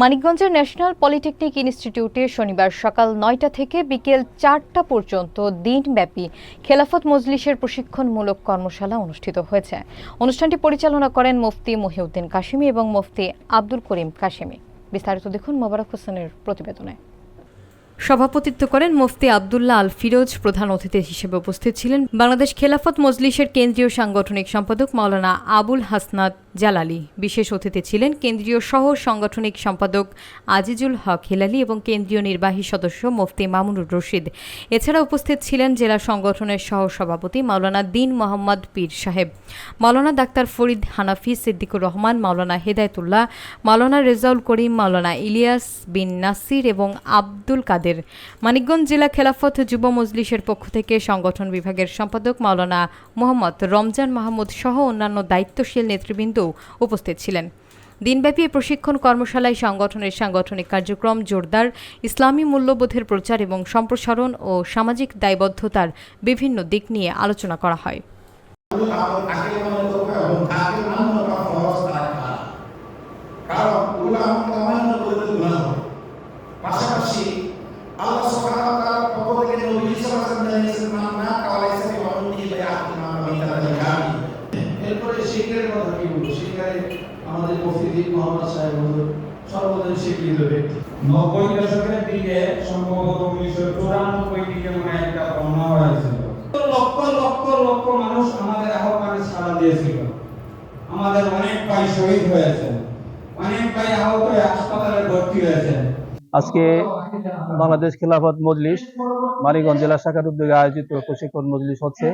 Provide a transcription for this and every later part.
মানিকগঞ্জের national polytechnic ইনস্টিটিউটে শনিবার সকাল ৯টা থেকে বিকেল ৪টা পর্যন্ত দিনব্যাপী খেলাফত মজলিসের প্রশিক্ষণমূলক কর্মশালা অনুষ্ঠিত হয়েছে। অনুষ্ঠানটি পরিচালনা করেন মুফতি মহিউদ্দিন কাশিমি এবং মুফতি আব্দুল করিম কাশিমি। বিস্তারিত দেখুন মোবারক হোসেনের প্রতিবেদনে। সভাপতিত্ব করেন মুফতি আবদুল্লাহ আল ফিরোজ। প্রধান অতিথি হিসেবে উপস্থিত ছিলেন বাংলাদেশ খেলাফত মজলিসের কেন্দ্রীয় সাংগঠনিক সম্পাদক মাওলানা আবুল হাসনাত জালালি। বিশেষ অতিথি ছিলেন কেন্দ্রীয় সহ সাংগঠনিক সম্পাদক আজিজুল হক হিলালি এবং কেন্দ্রীয় নির্বাহী সদস্য মুফতি মামুনুর রশিদ। এছাড়া উপস্থিত ছিলেন জেলা সংগঠনের সহ সভাপতি মাওলানা দিন মোহাম্মদ পীর সাহেব, মাওলানা ডাক্তার ফরিদ হানাফি, সিদ্দিকুর রহমান, মাওলানা হেদায়েতুল্লাহ, মাওলানা রেজাউল করিম, মাওলানা ইলিয়াস বিন নাসির এবং আব্দুল কাদের। মানিকগঞ্জ জেলা খেলাফত যুব মজলিসের পক্ষ থেকে সংগঠন বিভাগের সম্পাদক মাওলানা মোহাম্মদ রমজান মাহমুদ সহ অন্যান্য দায়িত্বশীল নেতৃবৃন্দ উপস্থিত ছিলেন। দিনব্যাপী প্রশিক্ষণ কর্মশালায় সংগঠনের সাংগঠনিক কার্যক্রম জোরদার, ইসলামী মূল্যবোধের প্রচার এবং সম্প্রসারণ ও সামাজিক দায়বদ্ধতার বিভিন্ন দিক নিয়ে আলোচনা করা হয়। পাশাপাশি আল্লাহ সুবহানাহু ওয়া তাআলার পক্ষ থেকে নবী সাল্লাল্লাহু আলাইহি ওয়াসাল্লাম জানিয়েছেন না কাওয়ালাইসা কি ওয়ানুনি বায়াতি মামিতাল গামি। এরপরে শিক্ষার কথা কি বলবো? শিক্ষায় আমাদের মুফতি মোহাম্মদ সাহেব হুজুর সর্বদাই শিক্ষিত ব্যক্তি। 90 দশকের দিকে সম্ভবত 1994 দিকে মনে একটা বন্যা হয়েছিল। লক্ষ লক্ষ লক্ষ মানুষ আমাদের আহ্বানে সাড়া দিয়েছিল। আমাদের অনেক ভাই শহীদ হয়েছেন, অনেক ভাই আহত হয়ে হাসপাতালে ভর্তি হয়েছেন। আজকে বাংলাদেশ খেলাফত মজলিস মানিকগঞ্জ জেলা শাখার উদ্যোগে আয়োজিত প্রশিক্ষণ মজলিস হচ্ছে।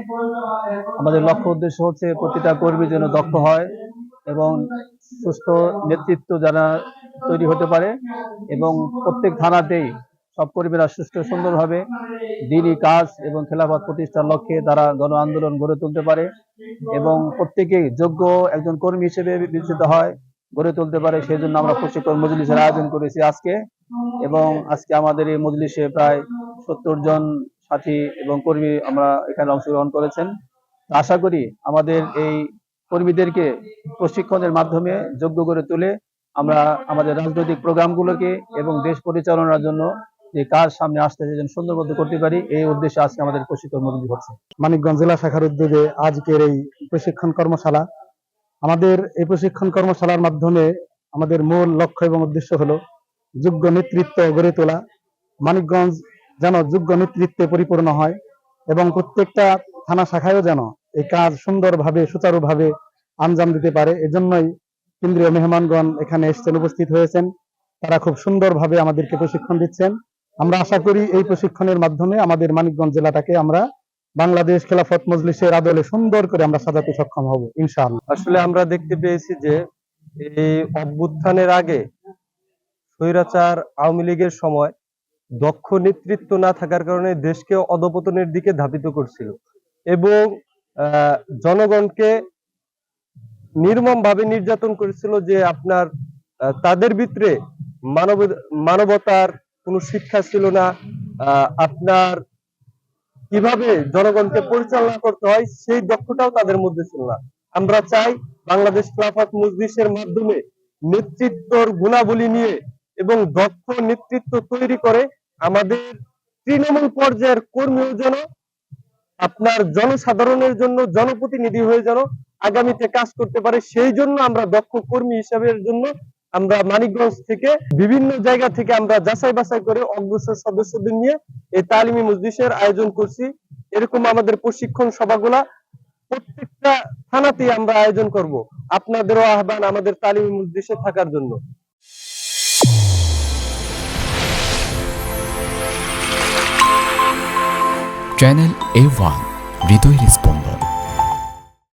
আমাদের লক্ষ্য উদ্দেশ্য হচ্ছে প্রতিটা কর্মী যেন দক্ষ হয় এবং সুস্থ নেতৃত্ব যারা তৈরি হতে পারে এবং প্রত্যেক থানাতেই সব কর্মীরা সুষ্ঠু সুন্দরভাবে দিনই কাজ এবং খেলাফত প্রতিষ্ঠার লক্ষ্যে তারা গণ আন্দোলন গড়ে তুলতে পারে এবং প্রত্যেকেই যোগ্য একজন কর্মী হিসেবে বিবেচিত হয়, গড়ে তুলতে পারে। সেই জন্য আমরা প্রশিক্ষণ মজলিসের আয়োজন করেছি আজকে। এবং আজকে আমাদের এই মজলিসে প্রায় 70 জন সাথী এবং কর্মী আমরা এখানে অংশগ্রহণ করেছেন। আশা করি আমাদের এই কর্মীদেরকে প্রশিক্ষণের মাধ্যমে যোগ্য করে তুলে আমরা আমাদের রাজনৈতিক প্রোগ্রামগুলোকে এবং দেশ পরিচালনার জন্য যে কাজ সামনে আসতেছে যেন সুন্দরবদ্ধ করতে পারি, এই উদ্দেশ্যে আজকে আমাদের প্রশিক্ষণ মজলিস হচ্ছে। মানিকগঞ্জ জেলা শাখার উদ্যোগে আজকের এই প্রশিক্ষণ কর্মশালা। আমাদের এই প্রশিক্ষণ কর্মশালার মাধ্যমে আমাদের মূল লক্ষ্য এবং উদ্দেশ্য হলো যোগ্য নেতৃত্ব গড়ে তোলা। মানিকগঞ্জ যেন যোগ্য নেতৃত্বে পরিপূর্ণ হয় এবং প্রত্যেকটা থানা শাখায়ও যেন এই কাজ সুন্দরভাবে সুচারুভাবে আঞ্জাম দিতে পারে। এজন্যই কেন্দ্রীয় মেহমানগণ এখানে এসেছেন, উপস্থিত হয়েছেন। তারা খুব সুন্দরভাবে আমাদেরকে প্রশিক্ষণ দিচ্ছেন। আমরা আশা করি এই প্রশিক্ষণের মাধ্যমে আমাদের মানিকগঞ্জ জেলাটাকে আমরা বাংলাদেশ খেলাফত মজলিসের আদলে সুন্দর করে আমরা সাজাতে সক্ষম হব ইনশাআল্লাহ। আসলে আমরা দেখতে পেয়েছি যে এই অভ্যুত্থানের আগে স্বৈরাচার আওয়ামী লীগের সময় দক্ষ নেতৃত্ব না থাকার কারণে দেশকে অধপতনের দিকে ধাবিত করছিল এবং জনগণকে নির্মমভাবে নির্যাতন করেছিল যে আপনার তাদের ভিতরে মানবতার কোনো শিক্ষা ছিল না, আপনার কিভাবে জনগণকে পরিচালনা করতে হয় সেই দক্ষতাও তাদের মধ্যে ছিল না। আমরা চাই বাংলাদেশ খেলাফত মজলিসের মাধ্যমে নেতৃত্বর গুণাবলী নিয়ে এবং দক্ষ নেতৃত্ব তৈরি করে আমাদের তৃণমূল পর্যায়ের কর্মীও যেন আপনার জনসাধারণের জন্য জনপ্রতিনিধি হয়ে যেন আগামীতে কাজ করতে পারে। সেই জন্য আমরা দক্ষ কর্মী হিসাবের জন্য আমরা মানিকগঞ্জ থেকে বিভিন্ন জায়গা থেকে আমরা যাচাই বাছাই করে অগ্রসর সদস্যদের নিয়ে এই তালিমি মজলিসের আয়োজন করছি। এরকম আমাদের প্রশিক্ষণ সভাগুলা প্রত্যেকটা থানাতেই আমরা আয়োজন করব। আপনাদেরও আহ্বান আমাদের তালিমি মজলিসে থাকার জন্য। চ্যানেল A1 হৃদয়ের স্পন্দন।